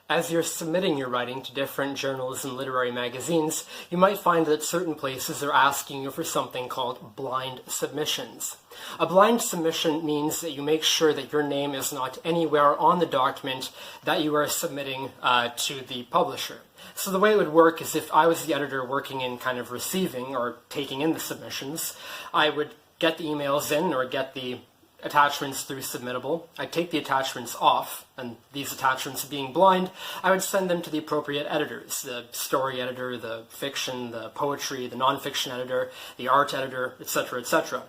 As you're submitting your writing to different journals and literary magazines, you might find that certain places are asking you for something called blind submissions. A blind submission means that you make sure that your name is not anywhere on the document that you are submitting to the publisher. So the way it would work is if I was the editor working in kind of receiving or taking in the submissions, I would get the emails in or get the attachments through Submittable. I'd take the attachments off, and these attachments being blind, I would send them to the appropriate editors, the story editor, the fiction, the poetry, the nonfiction editor, the art editor, etc., etc.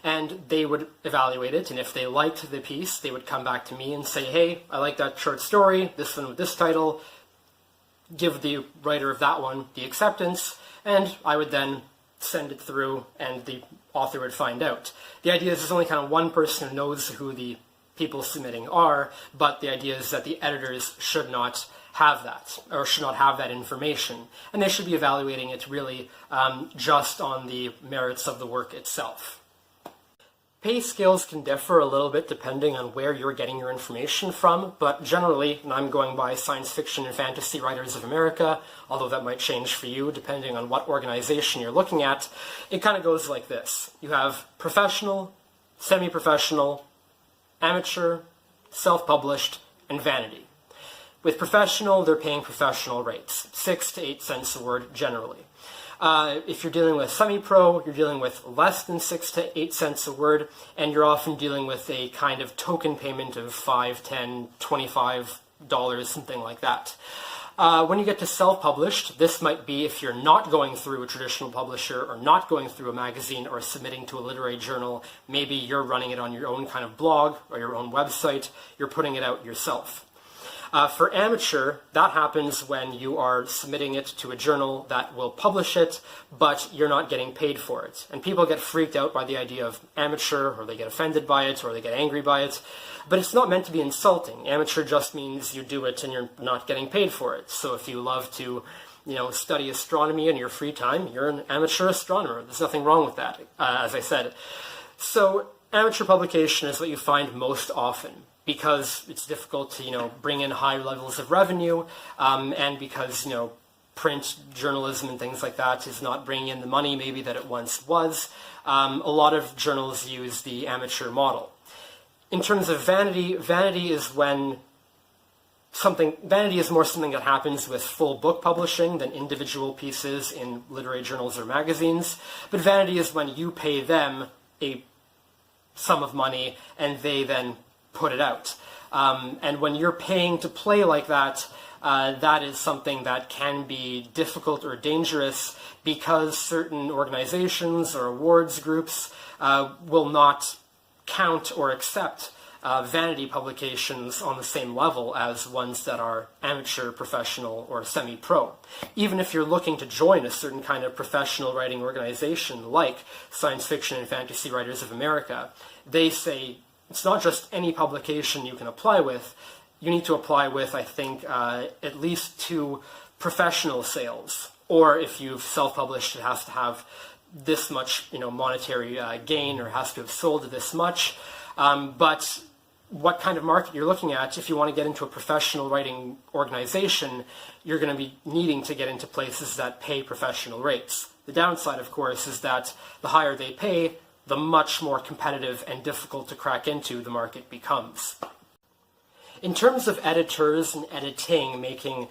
And they would evaluate it, and if they liked the piece, they would come back to me and say, hey, I like that short story, this one with this title, give the writer of that one the acceptance, and I would then send it through, and the author would find out. The idea is there's only kind of one person who knows who the people submitting are, but the idea is that the editors should not have that, or should not have that information, and they should be evaluating it really just on the merits of the work itself. Pay scales can differ a little bit depending on where you're getting your information from, but generally, and I'm going by Science Fiction and Fantasy Writers of America, although that might change for you depending on what organization you're looking at, it kind of goes like this. You have professional, semi-professional, amateur, self-published, and vanity. With professional, they're paying professional rates, 6 to 8 cents a word generally. If you're dealing with semi-pro, you're dealing with less than 6 to 8 cents a word, and you're often dealing with a kind of token payment of $5, $10, $25, something like that. When you get to self-published, this might be if you're not going through a traditional publisher or not going through a magazine or submitting to a literary journal. Maybe you're running it on your own kind of blog or your own website. You're putting it out yourself. For amateur, that happens when you are submitting it to a journal that will publish it, but you're not getting paid for it. And people get freaked out by the idea of amateur, or they get offended by it, or they get angry by it. But it's not meant to be insulting. Amateur just means you do it and you're not getting paid for it. So if you love to, study astronomy in your free time, you're an amateur astronomer. There's nothing wrong with that, as I said. So amateur publication is what you find most often, because it's difficult to, bring in high levels of revenue, and because, print journalism and things like that is not bringing in the money maybe that it once was. A lot of journals use the amateur model. In terms of vanity, vanity is more something that happens with full book publishing than individual pieces in literary journals or magazines. But vanity is when you pay them a sum of money and they then put it out. And when you're paying to play like that, that is something that can be difficult or dangerous because certain organizations or awards groups will not count or accept vanity publications on the same level as ones that are amateur, professional, or semi-pro. Even if you're looking to join a certain kind of professional writing organization like Science Fiction and Fantasy Writers of America, they say it's not just any publication you can apply with. You need to apply with, I think, at least 2 professional sales. Or if you've self-published, it has to have this much, monetary gain, or has to have sold this much. But what kind of market you're looking at, if you want to get into a professional writing organization, you're going to be needing to get into places that pay professional rates. The downside, of course, is that the higher they pay, the much more competitive and difficult to crack into the market becomes. In terms of editors and editing, making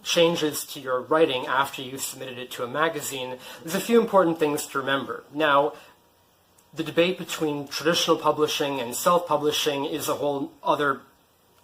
changes to your writing after you've submitted it to a magazine, there's a few important things to remember. Now, the debate between traditional publishing and self-publishing is a whole other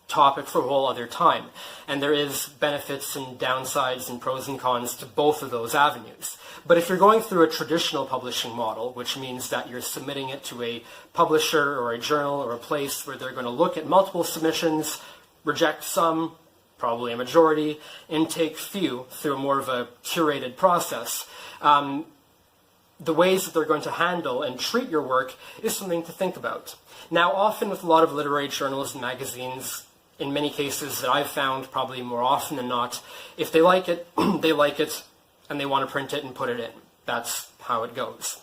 topic for a whole other time, and there is benefits and downsides and pros and cons to both of those avenues. But if you're going through a traditional publishing model, which means that you're submitting it to a publisher or a journal or a place where they're going to look at multiple submissions, reject some, probably a majority, and take few through more of a curated process, the ways that they're going to handle and treat your work is something to think about. Now, often with a lot of literary journals and magazines, in many cases that I've found, probably more often than not, if they like it, they like it, and they want to print it and put it in. That's how it goes.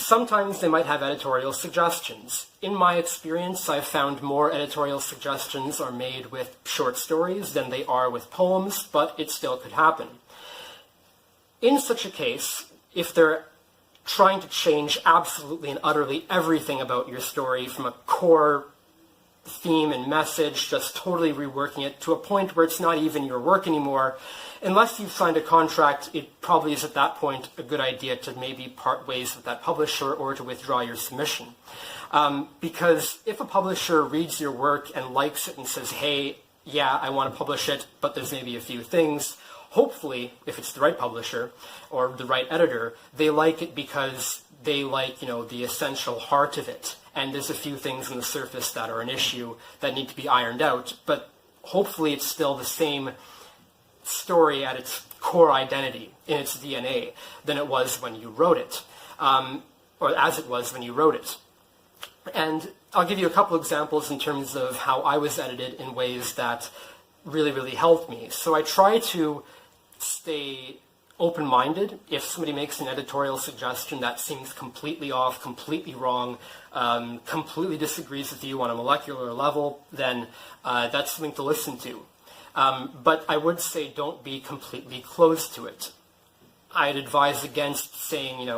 Sometimes they might have editorial suggestions. In my experience, I've found more editorial suggestions are made with short stories than they are with poems, but it still could happen. In such a case, if they're trying to change absolutely and utterly everything about your story from a core theme and message, just totally reworking it to a point where it's not even your work anymore, unless you've signed a contract, it probably is at that point a good idea to maybe part ways with that publisher or to withdraw your submission. Because if a publisher reads your work and likes it and says, hey, yeah, I want to publish it, but there's maybe a few things, hopefully, if it's the right publisher or the right editor, they like it because they like, the essential heart of it. And there's a few things on the surface that are an issue that need to be ironed out, but hopefully it's still the same story at its core identity, in its DNA, than it was when you wrote it, or as it was when you wrote it. And I'll give you a couple examples in terms of how I was edited in ways that really, really helped me. So I try to stay open-minded. If somebody makes an editorial suggestion that seems completely off, completely wrong, completely disagrees with you on a molecular level, then that's something to listen to. But I would say don't be completely closed to it. I'd advise against saying,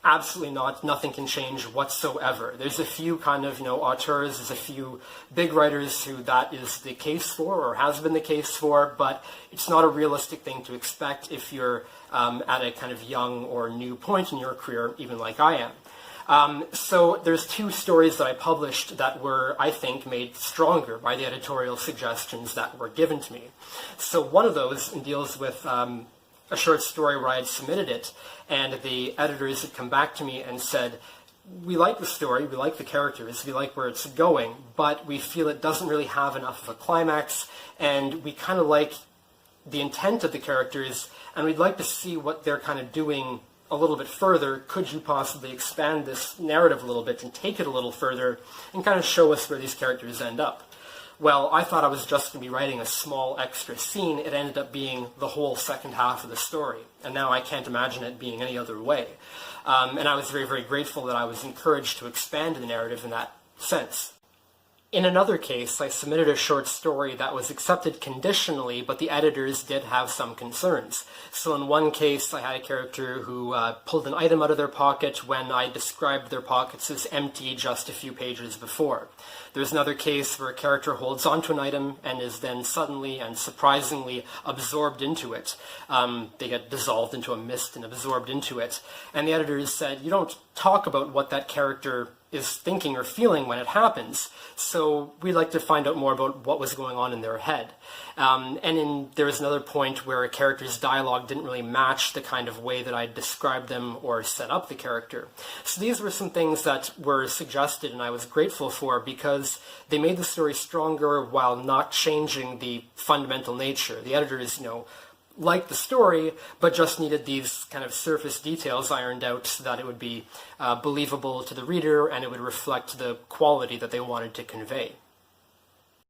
absolutely not, nothing can change whatsoever. There's a few kind of, auteurs, there's a few big writers who that is the case for or has been the case for, but it's not a realistic thing to expect if you're at a kind of young or new point in your career, even like I am. So there's two stories that I published that were, I think, made stronger by the editorial suggestions that were given to me. So one of those deals with a short story where I had submitted it, and the editors had come back to me and said, we like the story, we like the characters, we like where it's going, but we feel it doesn't really have enough of a climax, and we kind of like the intent of the characters, and we'd like to see what they're kind of doing a little bit further. Could you possibly expand this narrative a little bit and take it a little further and kind of show us where these characters end up? Well, I thought I was just going to be writing a small extra scene. It ended up being the whole second half of the story, and now I can't imagine it being any other way. And I was very, very grateful that I was encouraged to expand the narrative in that sense. In another case, I submitted a short story that was accepted conditionally, but the editors did have some concerns. So in one case, I had a character who pulled an item out of their pocket when I described their pockets as empty just a few pages before. There's another case where a character holds onto an item and is then suddenly and surprisingly absorbed into it. They get dissolved into a mist and absorbed into it. And the editors said, you don't talk about what that character is thinking or feeling when it happens. So we'd like to find out more about what was going on in their head. There was another point where a character's dialogue didn't really match the kind of way that I described them or set up the character. So these were some things that were suggested and I was grateful for because they made the story stronger while not changing the fundamental nature. The editors, liked the story, but just needed these kind of surface details ironed out so that it would be believable to the reader and it would reflect the quality that they wanted to convey.